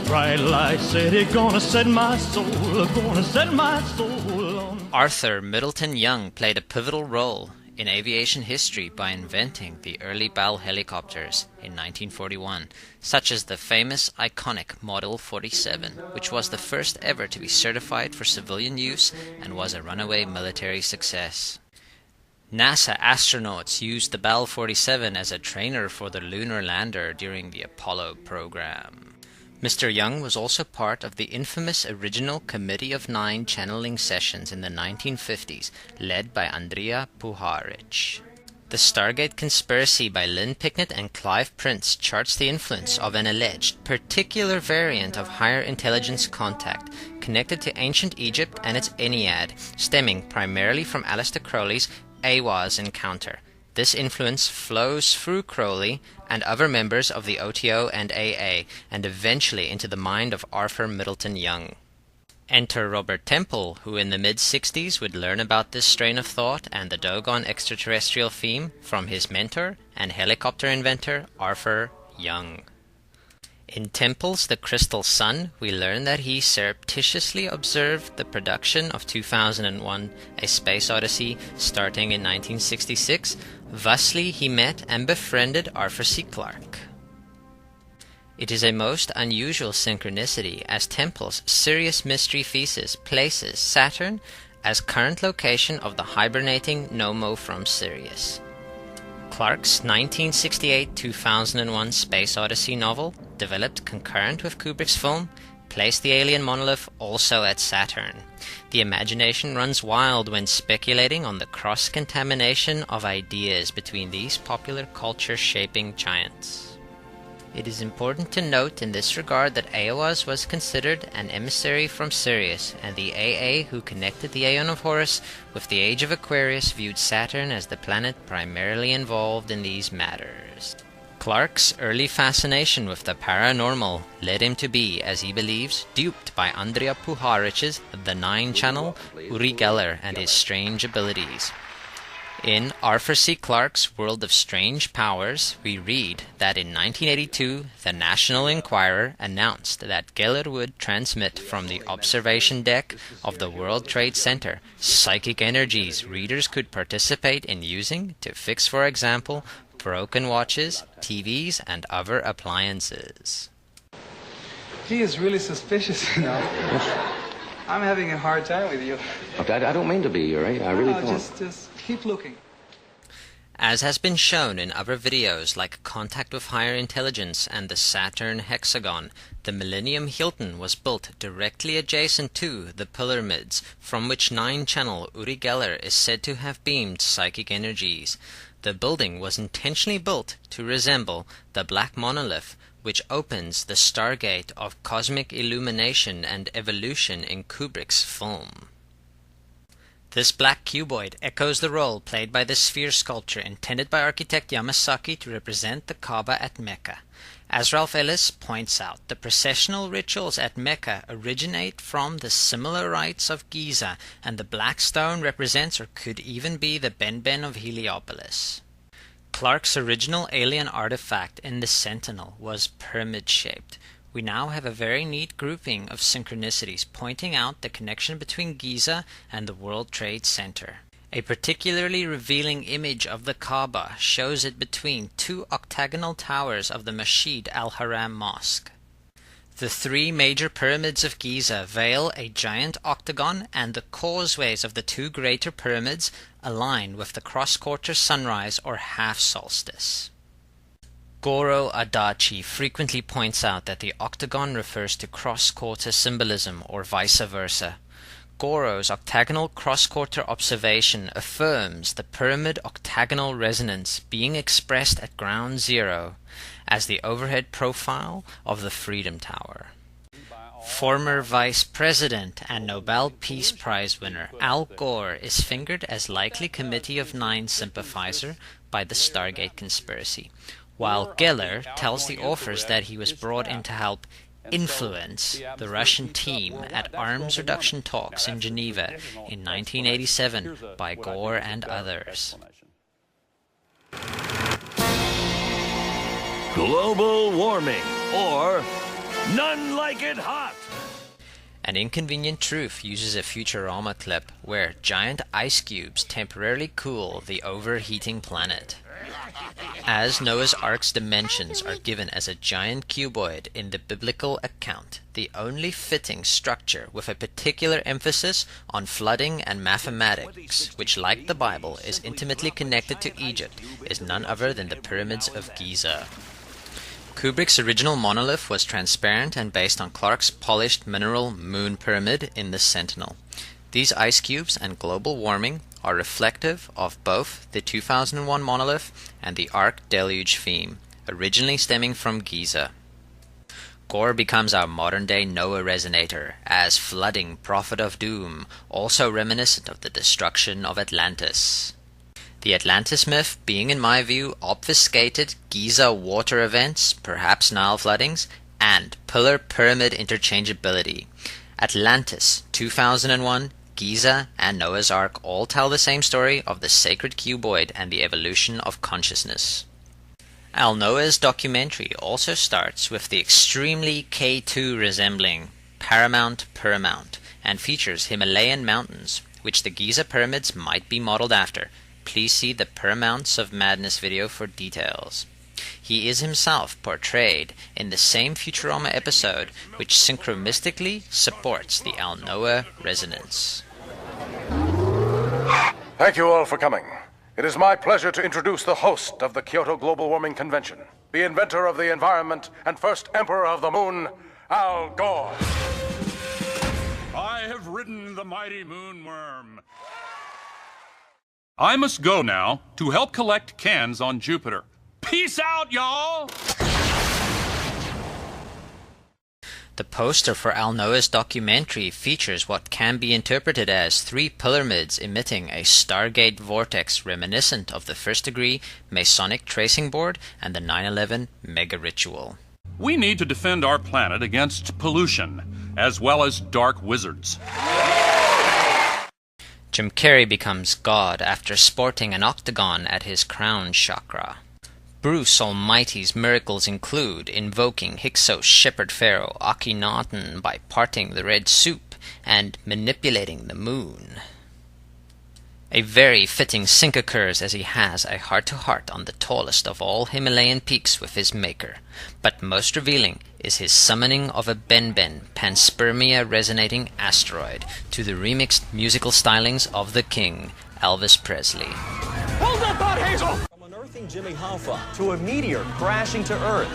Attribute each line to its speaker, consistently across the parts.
Speaker 1: Bright light city, gonna set my soul, gonna set my soul on.
Speaker 2: Arthur Middleton Young played a pivotal role in aviation history by inventing the early Bell helicopters in 1941, such as the famous iconic Model 47, which was the first ever to be certified for civilian use and was a runaway military success. NASA astronauts used the Bell 47 as a trainer for the lunar lander during the Apollo program. Mr. Young was also part of the infamous original Committee of Nine channeling sessions in the 1950s, led by Andrija Puharic. The Stargate Conspiracy by Lynn Picknett and Clive Prince charts the influence of an alleged particular variant of higher intelligence contact connected to ancient Egypt and its Ennead, stemming primarily from Aleister Crowley's Aiwass encounter. This influence flows through Crowley and other members of the OTO and AA, and eventually into the mind of Arthur Middleton Young. Enter Robert Temple, who in the mid-60s would learn about this strain of thought and the Dogon extraterrestrial theme from his mentor and helicopter inventor Arthur Young. In Temple's The Crystal Sun, we learn that he surreptitiously observed the production of 2001 A Space Odyssey starting in 1966. Thusly, he met and befriended Arthur C. Clarke. It is a most unusual synchronicity, as Temple's Sirius Mystery Thesis places Saturn as current location of the hibernating Nomo from Sirius. Clarke's 1968-2001 Space Odyssey novel, developed concurrent with Kubrick's film, placed the alien monolith also at Saturn. The imagination runs wild when speculating on the cross-contamination of ideas between these popular culture-shaping giants. It is important to note in this regard that Aiwass was considered an emissary from Sirius, and the AA who connected the Aeon of Horus with the Age of Aquarius viewed Saturn as the planet primarily involved in these matters. Clarke's early fascination with the paranormal led him to be, as he believes, duped by Andrija Puharic's The Nine Channel, Uri Geller, and his strange abilities. In Arthur C. Clarke's World of Strange Powers, we read that in 1982, the National Enquirer announced that Geller would transmit from the observation deck of the World Trade Center psychic energies readers could participate in using to fix, for example, broken watches, TVs, and other appliances.
Speaker 3: He is really suspicious, you know. I'm having a hard time with you.
Speaker 4: I don't mean to be, right? I really don't.
Speaker 3: Just keep looking.
Speaker 2: As has been shown in other videos like Contact with Higher Intelligence and the Saturn Hexagon, the Millennium Hilton was built directly adjacent to the pyramids, from which 9-channel Uri Geller is said to have beamed psychic energies. The building was intentionally built to resemble the Black Monolith, which opens the Stargate of cosmic illumination and evolution in Kubrick's film. This black cuboid echoes the role played by the sphere sculpture intended by architect Yamasaki to represent the Kaaba at Mecca. As Ralph Ellis points out, the processional rituals at Mecca originate from the similar rites of Giza, and the black stone represents or could even be the Benben of Heliopolis. Clarke's original alien artifact in the Sentinel was pyramid-shaped. We now have a very neat grouping of synchronicities pointing out the connection between Giza and the World Trade Center. A particularly revealing image of the Kaaba shows it between two octagonal towers of the Masjid al-Haram Mosque. The three major pyramids of Giza veil a giant octagon, and the causeways of the two greater pyramids align with the cross-quarter sunrise or half-solstice. Goro Adachi frequently points out that the octagon refers to cross-quarter symbolism or vice versa. Goro's octagonal cross-quarter observation affirms the pyramid octagonal resonance being expressed at ground zero as the overhead profile of the Freedom Tower. Former Vice President and Nobel Peace Prize winner Al Gore is fingered as likely Committee of Nine sympathizer by the Stargate conspiracy, while Geller tells the authors that he was brought in to help influence the Russian team at arms reduction talks in Geneva in 1987 by Gore and others.
Speaker 5: Global warming, or
Speaker 1: None like it hot.
Speaker 2: An Inconvenient Truth uses a Futurama clip where giant ice cubes temporarily cool the overheating planet. As Noah's Ark's dimensions are given as a giant cuboid in the biblical account, the only fitting structure with a particular emphasis on flooding and mathematics, which like the Bible is intimately connected to Egypt, is none other than the pyramids of Giza. Kubrick's original monolith was transparent and based on Clark's polished mineral moon pyramid in the Sentinel. These ice cubes and global warming are reflective of both the 2001 monolith and the Ark Deluge theme, originally stemming from Giza. Gore becomes our modern-day Noah resonator, as flooding prophet of doom, also reminiscent of the destruction of Atlantis. The Atlantis myth being, in my view, obfuscated Giza water events, perhaps Nile floodings, and pillar-pyramid interchangeability. Atlantis, 2001, Giza, and Noah's Ark all tell the same story of the sacred cuboid and the evolution of consciousness. Al Noah's documentary also starts with the extremely K2 resembling Paramount, and features Himalayan mountains, which the Giza pyramids might be modeled after. Please see the Paramounts of Madness video for details. He is himself portrayed in the same Futurama episode, which synchronistically supports the Al Noah resonance.
Speaker 5: Thank you all for coming. It is my pleasure to introduce the host of the Kyoto Global Warming Convention, the inventor of the environment and first emperor of the moon, Al Gore.
Speaker 6: I have ridden the mighty moonworm. I must go now to help collect cans on Jupiter. Peace out, y'all!
Speaker 2: The poster for Al Noah's documentary features what can be interpreted as 3 pyramids emitting a Stargate vortex reminiscent of the first-degree Masonic tracing board and the 9/11 mega ritual.
Speaker 6: We need to defend our planet against pollution, as well as dark wizards.
Speaker 2: Jim Carrey becomes God after sporting an octagon at his crown chakra. Bruce Almighty's miracles include invoking Hyksos shepherd pharaoh Akhenaten by parting the Red Soup and manipulating the moon. A very fitting sync occurs as he has a heart-to-heart on the tallest of all Himalayan peaks with his maker, but most revealing is his summoning of a Ben-Ben panspermia-resonating asteroid to the remixed musical stylings of the king, Elvis Presley.
Speaker 7: Hold that thought, Hazel! From unearthing Jimmy Hoffa to a meteor crashing to Earth,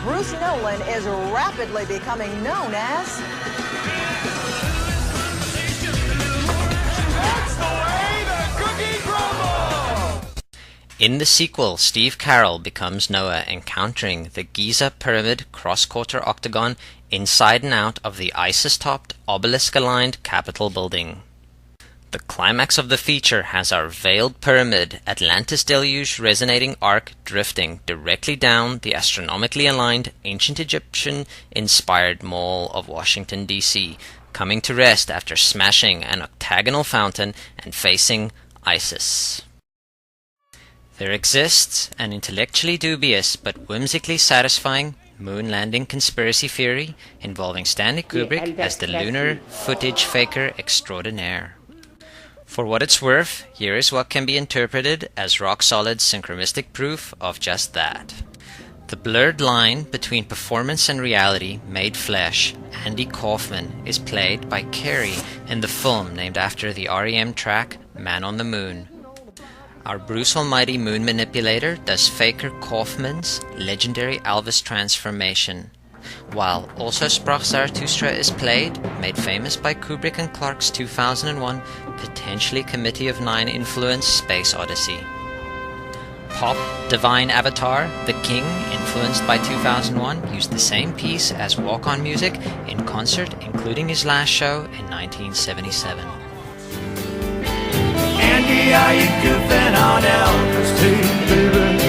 Speaker 8: Bruce Nolan is rapidly becoming known as...
Speaker 7: That's the way the cookie crumbles!
Speaker 2: In the sequel, Steve Carell becomes Noah, encountering the Giza Pyramid cross-quarter octagon inside and out of the ISIS-topped, obelisk-aligned Capitol building. The climax of the feature has our veiled pyramid, Atlantis Deluge resonating arc drifting directly down the astronomically aligned ancient Egyptian-inspired Mall of Washington, D.C., coming to rest after smashing an octagonal fountain and facing ISIS. There exists an intellectually dubious but whimsically satisfying moon landing conspiracy theory involving Stanley Kubrick as the lunar footage faker extraordinaire. For what it's worth, here is what can be interpreted as rock-solid synchronistic proof of just that. The blurred line between performance and reality made flesh, Andy Kaufman, is played by Carey in the film named after the REM track Man on the Moon. Our Bruce Almighty moon manipulator does Faker Kaufman's legendary Elvis transformation, while Also Sprach Zarathustra is played, made famous by Kubrick and Clark's 2001 potentially Committee of 9 influence Space Odyssey. Pop Divine Avatar, The King, influenced by 2001, used the same piece as walk-on music in concert, including his last show in 1977.
Speaker 1: Andy, are you goofing on Elvis too, baby?